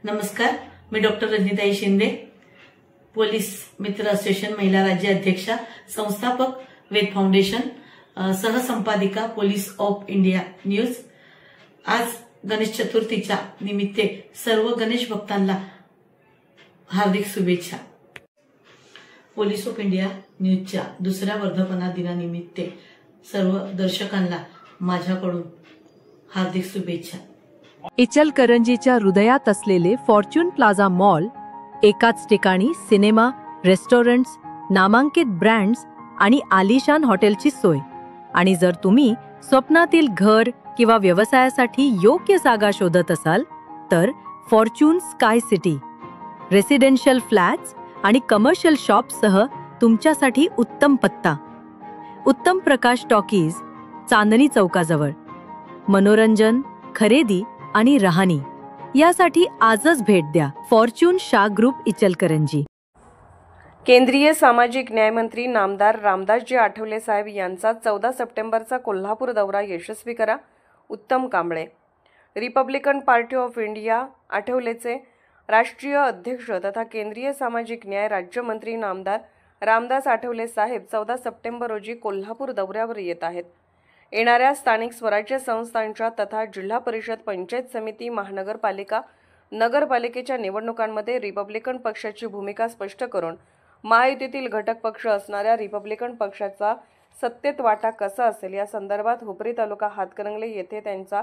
नमस्कार, मी doctor Ranjitai Shinde, police Mitra association महिला राज्य अध्यक्षा, संस्थापक वेद फाउंडेशन, सहसंपादिका पोलीस ऑफ इंडिया न्यूज। आज गणेश चतुर्थीच्या निमित्त सर्व गणेश भक्तांना हार्दिक शुभेच्छा। पोलीस ऑफ इंडिया न्यूजच्या दुसऱ्या वर्धापना दिनानिमित्त सर्व दर्शकांना माझ्याकडून हार्दिक शुभेच्छा। इचलकरंजीच्या हृदयात असलेले फॉर्च्यून प्लाझा मॉल एकाच ठिकाणी सिनेमा, रेस्टॉरंट्स, नामांकित ब्रँड्स आणि आलिशान हॉटेलची सोय। आणि जर तुम्ही स्वप्नातील घर किंवा व्यवसायासाठी योग्य जागा शोधत असाल तर Fortune sky city residential flats आणि कमर्शियल शॉप्ससह तुमच्यासाठी उत्तम पत्ता। उत्तम प्रकाश टॉकीज, चांदणी चौकाजवळ। मनोरंजन, खरेदी आणि राहणी यासाठी आजच भेट द्या। Fortune Shah group, Ichalkaranji. केंद्रीय सामाजिक न्याय मंत्री नामदार रामदासजी आठवले साहेब यांचा 14 सप्टेंबरचा कोल्हापूर दौरा यशस्वी करा। Uttam Kamble. Republican party of India आठवलेचे राष्ट्रीय अध्यक्ष तथा केंद्रीय सामाजिक न्याय राज्यमंत्री नामदार रामदास आठवले साहेब 14 सप्टेंबर रोजी कोल्हापूर दौऱ्यावर येत आहेत। येणाऱ्या स्थानिक स्वराज्य संस्थांच्या तथा जिल्हा परिषद, पंचायत समिती, महानगरपालिका, नगरपालिकेच्या निवडणुकांमध्ये रिपब्लिकन पक्षाची भूमिका स्पष्ट करून महायुतीतील घटक पक्ष असणाऱ्या रिपब्लिकन पक्षाचा सत्तेत वाटा कसा असेल या संदर्भात हुपरी तालुका हातकणंगले येथे त्यांचा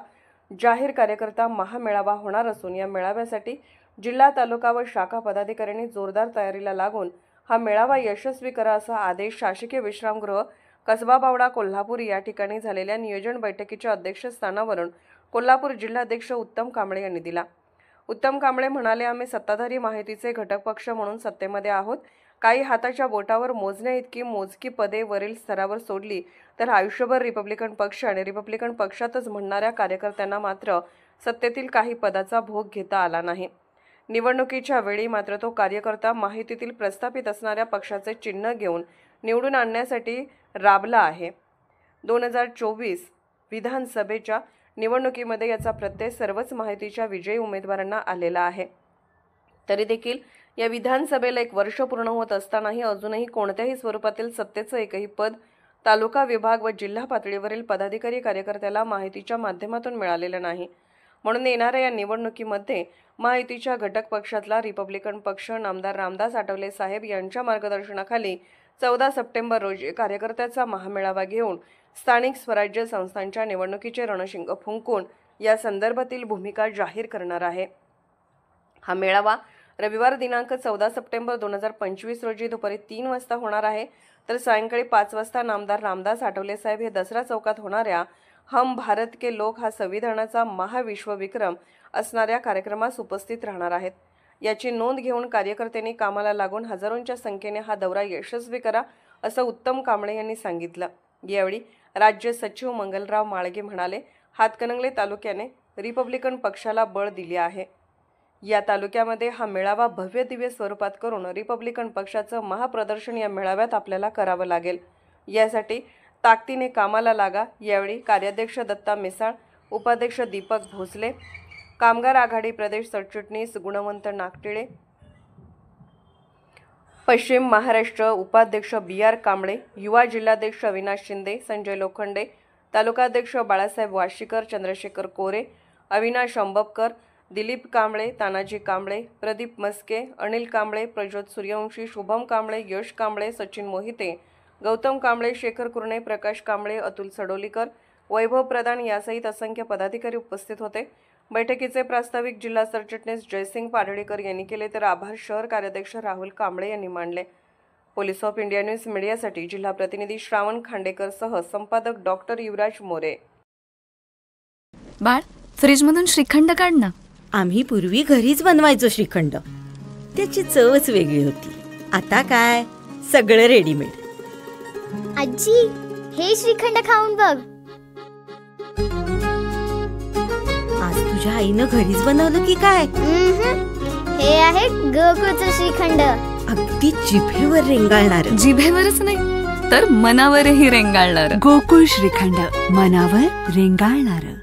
जाहीर कार्यकर्ता महामेळावा होणार असून या मेळाव्यासाठी जिल्हा, तालुका व शाखा पदाधिकाऱ्यांनी जोरदार तयारीला लागून हा मेळावा यशस्वी करा असा आदेश शासकीय विश्रामगृह कसबा बावडा कोल्हापूर या ठिकाणी झालेल्या नियोजन बैठकीच्या अध्यक्षस्थानावरून कोल्हापूर जिल्हाध्यक्ष उत्तम कांबळे यांनी दिला। उत्तम कांबळे म्हणाले, आम्ही सत्ताधारी माहितीचे घटक पक्ष म्हणून सत्तेमध्ये आहोत। काही हाताच्या बोटावर मोजण्या इतकी मोजकी पदे वरील स्तरावर सोडली तर आयुष्यभर रिपब्लिकन पक्ष आणि रिपब्लिकन पक्षातच म्हणणाऱ्या कार्यकर्त्यांना मात्र सत्तेतील काही पदाचा भोग घेता आला नाही। निवडणुकीच्या वेळी मात्र तो कार्यकर्ता माहितीतील प्रस्थापित असणाऱ्या पक्षाचे चिन्ह घेऊन निवडून आणण्यासाठी राबला आहे। 2024 विधानसभेच्या निवडणुकीमध्ये याचा प्रत्यय सर्वच माहितीच्या विजयी उमेदवारांना आलेला आहे। तरी देखील या विधानसभेला 1 वर्ष पूर्ण होत असतानाही अजूनही कोणत्याही स्वरूपातील सत्तेचं एकही पद तालुका, विभाग व जिल्हा पातळीवरील पदाधिकारी कार्यकर्त्याला माहितीच्या माध्यमातून मिळालेलं नाही। म्हणून येणाऱ्या या निवडणुकीमध्ये माहितीच्या घटक पक्षातला रिपब्लिकन पक्ष नामदार रामदास आठवले साहेब यांच्या मार्गदर्शनाखाली 14 सप्टेंबर रोजी कार्यकर्त्याचा महामेळावा घेऊन स्थानिक स्वराज्य संस्थांच्या निवडणुकीचे रणशिंग फुंकून या संदर्भातील भूमिका जाहीर करणार आहे। हा मेळावा रविवार दिनांक 14 सप्टेंबर 2025 रोजी दुपारी 3 वाजता होणार आहे, तर सायंकाळी 5 वाजता नामदार रामदास आठवले साहेब हे दसरा चौकात होणाऱ्या हम भारत के लोक हा संविधानाचा महाविश्वविक्रम असणाऱ्या कार्यक्रमास उपस्थित राहणार आहेत। याची नोंद घेऊन कार्यकर्त्यांनी कामाला लागून हजारोंच्या संख्येने हा दौरा यशस्वी करा असं उत्तम कांबळे यांनी सांगितलं। यावेळी राज्य सचिव मंगलराव माळगे म्हणाले, हातकणंगले तालुक्याने रिपब्लिकन पक्षाला बळ दिले आहे। या तालुक्यामध्ये हा मेळावा भव्य दिव्य स्वरूपात करून रिपब्लिकन पक्षाचं महाप्रदर्शन या मेळाव्यात आपल्याला करावं लागेल। यासाठी ताकदीने कामाला लागा। यावेळी कार्याध्यक्ष दत्ता मिसाळ, उपाध्यक्ष दीपक भोसले, कामगार आघाडी प्रदेश सरचिटणीस गुणवंत नागटिळे, पश्चिम महाराष्ट्र उपाध्यक्ष BR कांबळे, युवा जिल्हाध्यक्ष अविनाश शिंदे, संजय लोखंडे, तालुकाध्यक्ष बाळासाहेब वाशीकर, चंद्रशेखर कोरे, अविनाश अंबपकर, दिलीप कांबळे, तानाजी कांबळे, प्रदीप मस्के, अनिल कांबळे, प्रज्योत सूर्यवंशी, शुभम कांबळे, यश कांबळे, सचिन मोहिते, गौतम कांबळे, शेखर कुरणे, प्रकाश कांबळे, अतुल सडोलीकर, वैभव प्रधान यासहित असंख्य पदाधिकारी उपस्थित होते। बैठकीचे प्रास्ताविक जिल्हा सरचिटणीस जयसिंग पाडळीकर यांनी केले, तर आभार शहर कार्याध्यक्ष राहुल कांबळे यांनी मांडले। पोलीस ऑफ इंडिया न्यूज मीडियासाठी जिल्हा प्रतिनिधी श्रावण खांडेकर सह संपादक डॉक्टर युवराज मोरे। बाळ, फ्रीजमधून श्रीखंड काढ ना। आम्ही पूर्वी घरीच बनवायचो श्रीखंड, त्याची चवच वेगळी होती। आता काय सगळं रेडीमेड। आजी, हे श्रीखंड खाऊन बघ। आज तुझ्या आईनं घरीच बनवलं की काय? हे आहे गोकुळचं श्रीखंड। अगदी जिभेवर रेंगाळणार। जिभेवरच नाही तर मनावरही रेंगाळणार। गोकुळ श्रीखंड, मनावर रेंगाळणार।